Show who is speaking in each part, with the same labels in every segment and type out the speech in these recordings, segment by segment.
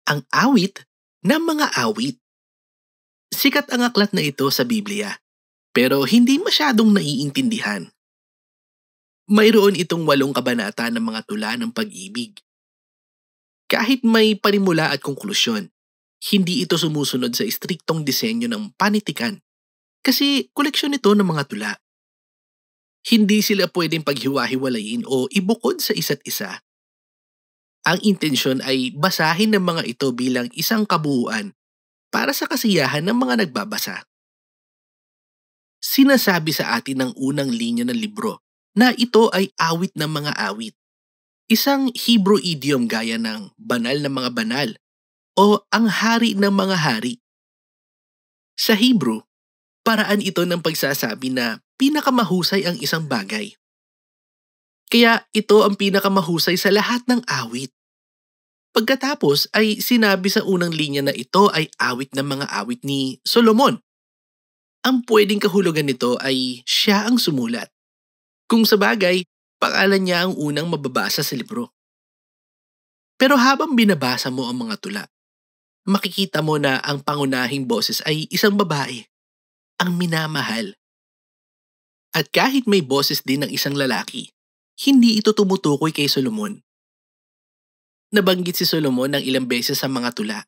Speaker 1: Ang awit ng mga awit. Sikat ang aklat na ito sa Biblia, pero hindi masyadong naiintindihan. Mayroon itong 8 kabanata ng mga tula ng pag-ibig. Kahit may panimula at konklusyon, hindi ito sumusunod sa istriktong disenyo ng panitikan kasi koleksyon ito ng mga tula. Hindi sila pwedeng paghiwa-hiwalayin o ibukod sa isa't isa. Ang intensyon ay basahin ng mga ito bilang isang kabuuan para sa kasiyahan ng mga nagbabasa. Sinasabi sa atin ng unang linya ng libro na ito ay awit ng mga awit. Isang Hebrew idiom gaya ng banal na mga banal o ang hari ng mga hari. Sa Hebrew, paraan ito ng pagsasabi na pinakamahusay ang isang bagay. Kaya ito ang pinakamahusay sa lahat ng awit. Pagkatapos ay sinabi sa unang linya na ito ay awit ng mga awit ni Solomon. Ang pwedeng kahulugan nito ay siya ang sumulat. Kung sa bagay, pangalan niya ang unang mababasa sa libro. Pero habang binabasa mo ang mga tula, makikita mo na ang pangunahing boses ay isang babae, ang minamahal. At kahit may boses din ng isang lalaki, hindi ito tumutukoy kay Solomon. Nabanggit si Solomon ng ilang beses sa mga tula,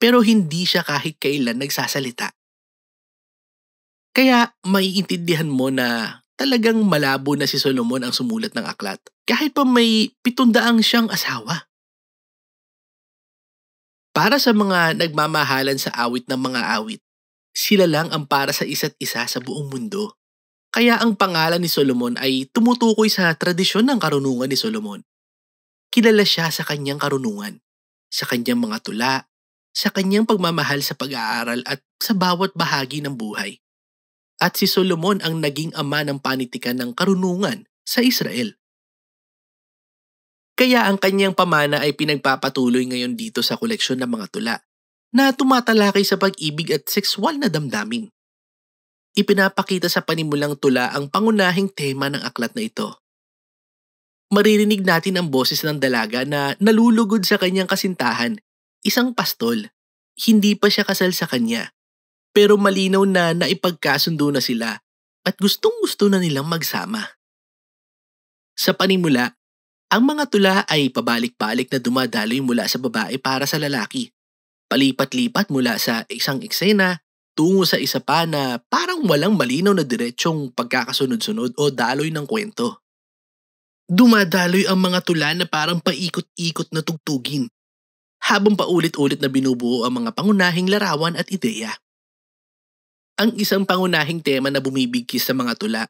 Speaker 1: pero hindi siya kahit kailan nagsasalita. Kaya maiintindihan mo na talagang malabo na si Solomon ang sumulat ng aklat, kahit pa may 700 siyang asawa. Para sa mga nagmamahalan sa awit ng mga awit, sila lang ang para sa isa't isa sa buong mundo. Kaya ang pangalan ni Solomon ay tumutukoy sa tradisyon ng karunungan ni Solomon. Kilala siya sa kanyang karunungan, sa kanyang mga tula, sa kanyang pagmamahal sa pag-aaral at sa bawat bahagi ng buhay. At si Solomon ang naging ama ng panitikan ng karunungan sa Israel. Kaya ang kanyang pamana ay pinagpapatuloy ngayon dito sa koleksyon ng mga tula na tumatalakay sa pag-ibig at sexual na damdamin. Ipinapakita sa panimulang tula ang pangunahing tema ng aklat na ito. Maririnig natin ang boses ng dalaga na nalulugod sa kanyang kasintahan, isang pastol. Hindi pa siya kasal sa kanya, pero malinaw na naipagkasundo na sila at gustong-gusto na nilang magsama. Sa panimula, ang mga tula ay pabalik-balik na dumadaloy mula sa babae para sa lalaki. Palipat-lipat mula sa isang eksena tungo sa isa pa na parang walang malinaw na diretsyong pagkakasunod-sunod o daloy ng kwento. Dumadaloy ang mga tula na parang paikot-ikot na tugtugin, habang paulit-ulit na binubuo ang mga pangunahing larawan at ideya. Ang isang pangunahing tema na bumibigkis sa mga tula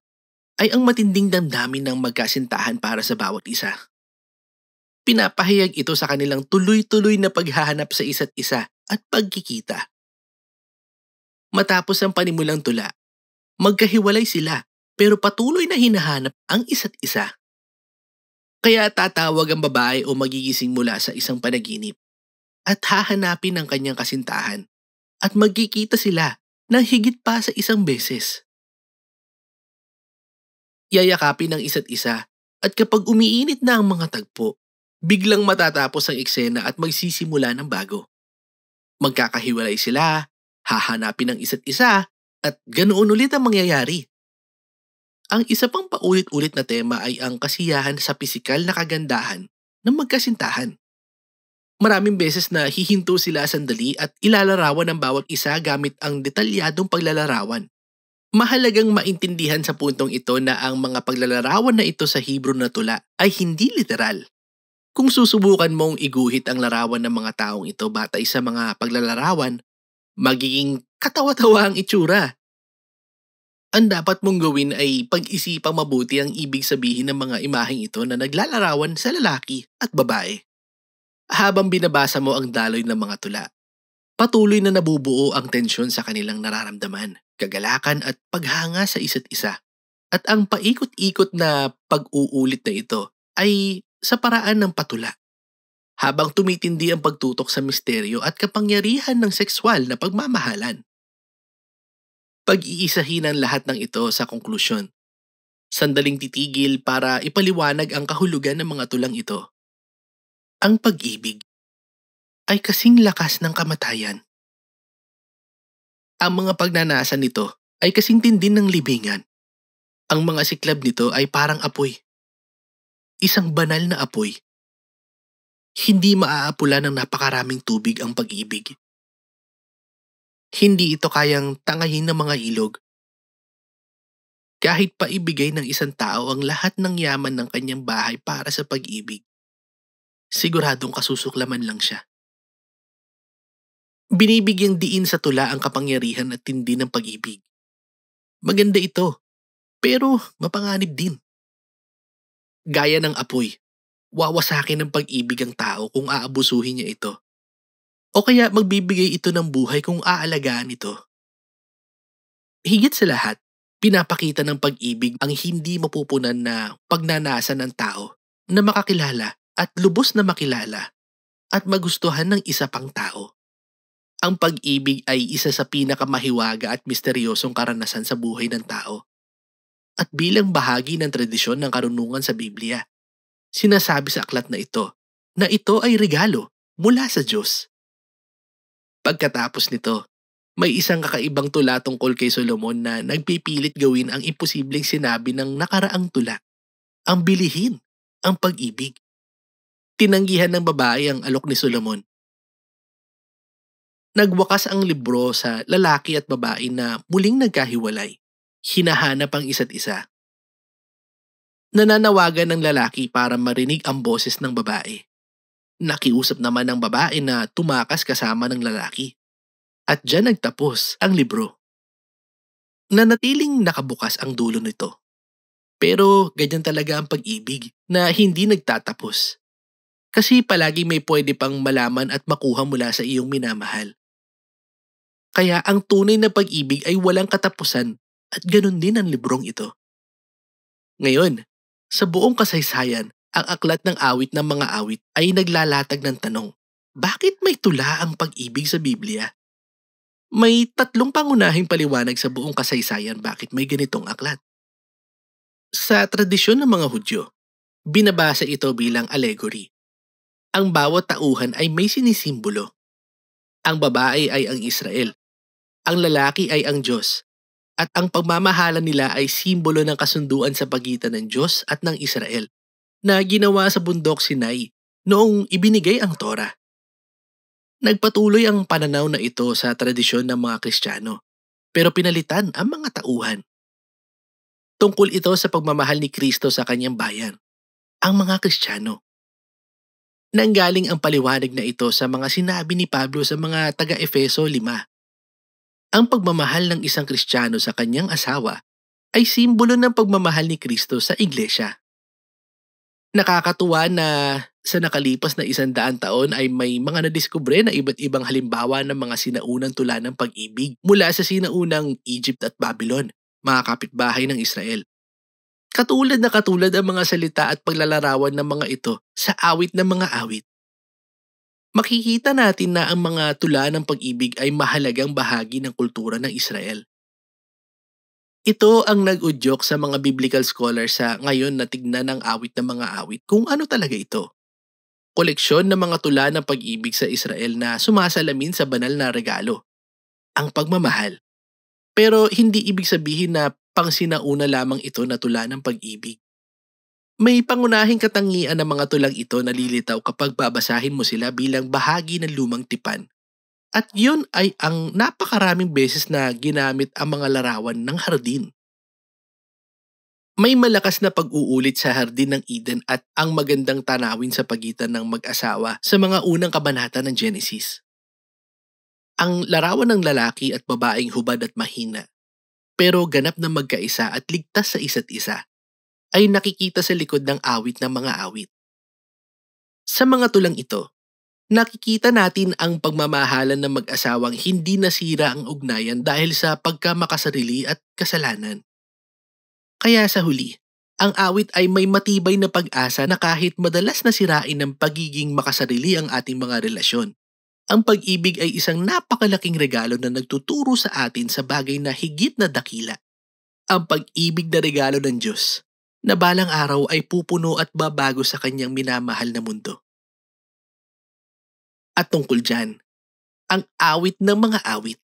Speaker 1: ay ang matinding damdamin ng magkasintahan para sa bawat isa. Pinapahayag ito sa kanilang tuloy-tuloy na paghahanap sa isa't isa at pagkikita. Matapos ang panimulang tula, magkahiwalay sila pero patuloy na hinahanap ang isa't isa. Kaya tatawag ang babae o magigising mula sa isang panaginip at hahanapin ang kanyang kasintahan at magkikita sila ng higit pa sa isang beses. Yayakapin ang isa't isa at kapag umiinit na ang mga tagpo, biglang matatapos ang eksena at magsisimula ng bago. Magkakahiwalay sila, hahanapin ang isa't isa at ganoon ulit ang mangyayari. Ang isa pang paulit-ulit na tema ay ang kasiyahan sa pisikal na kagandahan ng magkasintahan. Maraming beses na hihinto sila sandali at ilalarawan ng bawat isa gamit ang detalyadong paglalarawan. Mahalagang maintindihan sa puntong ito na ang mga paglalarawan na ito sa Hebrew na tula ay hindi literal. Kung susubukan mong iguhit ang larawan ng mga taong ito batay sa mga paglalarawan, magiging katawa-tawa ang itsura. Ang dapat mong gawin ay pag-isipang mabuti ang ibig sabihin ng mga imaheng ito na naglalarawan sa lalaki at babae. Habang binabasa mo ang daloy ng mga tula, patuloy na nabubuo ang tensyon sa kanilang nararamdaman, kagalakan at paghanga sa isa't isa. At ang paikot-ikot na pag-uulit na ito ay sa paraan ng patula. Habang tumitindi ang pagtutok sa misteryo at kapangyarihan ng sexual na pagmamahalan. Pag-iisahin ang lahat ng ito sa konklusyon. Sandaling titigil para ipaliwanag ang kahulugan ng mga tulang ito. Ang pag-ibig. ay kasing lakas ng kamatayan. Ang mga pagnanasa nito ay kasing tindi ng libingan. Ang mga siklab nito ay parang apoy. Isang banal na apoy. Hindi maaapula ng napakaraming tubig ang pag-ibig. Hindi ito kayang tangayin ng mga ilog. Kahit pa ibigay ng isang tao ang lahat ng yaman ng kanyang bahay para sa pag-ibig, siguradong kasusuklaman lang siya. Binibigyang diin sa tula ang kapangyarihan at tindi ng pag-ibig. Maganda ito, pero mapanganib din. Gaya ng apoy, wawasakin ng pag-ibig ang tao kung aabusuhin niya ito. O kaya magbibigay ito ng buhay kung aalagaan ito. Higit sa lahat, pinapakita ng pag-ibig ang hindi mapupunan na pagnanasa ng tao na makakilala at lubos na makilala at magustuhan ng isa pang tao. Ang pag-ibig ay isa sa pinakamahiwaga at misteryosong karanasan sa buhay ng tao. At bilang bahagi ng tradisyon ng karunungan sa Biblia, sinasabi sa aklat na ito ay regalo mula sa Diyos. Pagkatapos nito, may isang kakaibang tula tungkol kay Solomon na nagpipilit gawin ang imposibleng sinabi ng nakaraang tula. Ang bilihin, ang pag-ibig. Tinanggihan ng babae ang alok ni Solomon. Nagwakas ang libro sa lalaki at babae na muling nagkahiwalay. Hinahanap ang isa't isa. Nananawagan ng lalaki para marinig ang boses ng babae. Nakiusap naman ng babae na tumakas kasama ng lalaki. At diyan nagtapos ang libro. Nanatiling nakabukas ang dulo nito. Pero ganyan talaga ang pag-ibig na hindi nagtatapos. Kasi palagi may pwede pang malaman at makuha mula sa iyong minamahal. Kaya ang tunay na pag-ibig ay walang katapusan at ganun din ang librong ito. Ngayon, sa buong kasaysayan, ang aklat ng awit ng mga awit ay naglalatag ng tanong, bakit may tula ang pag-ibig sa Biblia? May 3 pangunahing paliwanag sa buong kasaysayan bakit may ganitong aklat. Sa tradisyon ng mga Hudyo, binabasa ito bilang allegory. Ang bawat tauhan ay may sinisimbolo. Ang babae ay ang Israel. Ang lalaki ay ang Diyos. At ang pagmamahalan nila ay simbolo ng kasunduan sa pagitan ng Diyos at ng Israel na ginawa sa bundok Sinai noong ibinigay ang Torah. Nagpatuloy ang pananaw na ito sa tradisyon ng mga Kristiyano, pero pinalitan ang mga tauhan. Tungkol ito sa pagmamahal ni Kristo sa kanyang bayan, ang mga Kristiyano. Nanggaling ang paliwanag na ito sa mga sinabi ni Pablo sa mga taga-Efeso 5. Ang pagmamahal ng isang Kristiyano sa kanyang asawa ay simbolo ng pagmamahal ni Kristo sa iglesia. Nakakatuwa na sa nakalipas na 100 taon ay may mga nadiskubre na iba't ibang halimbawa ng mga sinaunang tula ng pag-ibig mula sa sinaunang Egypt at Babylon, mga kapitbahay ng Israel. Katulad ang mga salita at paglalarawan ng mga ito sa awit ng mga awit. Makikita natin na ang mga tula ng pag-ibig ay mahalagang bahagi ng kultura ng Israel. Ito ang nag-udyok sa mga biblical scholars sa ngayon na tignan ng awit ng mga awit kung ano talaga ito. Koleksyon ng mga tula ng pag-ibig sa Israel na sumasalamin sa banal na regalo, ang pagmamahal. Pero hindi ibig sabihin na pangsinauna lamang ito na tula ng pag-ibig. May pangunahing katangian ng mga tulang ito na lilitaw kapag babasahin mo sila bilang bahagi ng lumang tipan. At yun ay ang napakaraming beses na ginamit ang mga larawan ng hardin. May malakas na pag-uulit sa hardin ng Eden at ang magandang tanawin sa pagitan ng mag-asawa sa mga unang kabanata ng Genesis. Ang larawan ng lalaki at babaeng hubad at mahina, pero ganap na magkaisa at ligtas sa isa't isa, ay nakikita sa likod ng awit ng mga awit. Sa mga tulang ito, nakikita natin ang pagmamahalan ng mag-asawang hindi nasira ang ugnayan dahil sa pagkamakasarili at kasalanan. Kaya sa huli, ang awit ay may matibay na pag-asa na kahit madalas nasirain ng pagiging makasarili ang ating mga relasyon, ang pag-ibig ay isang napakalaking regalo na nagtuturo sa atin sa bagay na higit na dakila. Ang pag-ibig na regalo ng Diyos, na balang araw ay pupuno at babago sa kanyang minamahal na mundo. At tungkol dyan, ang awit ng mga awit.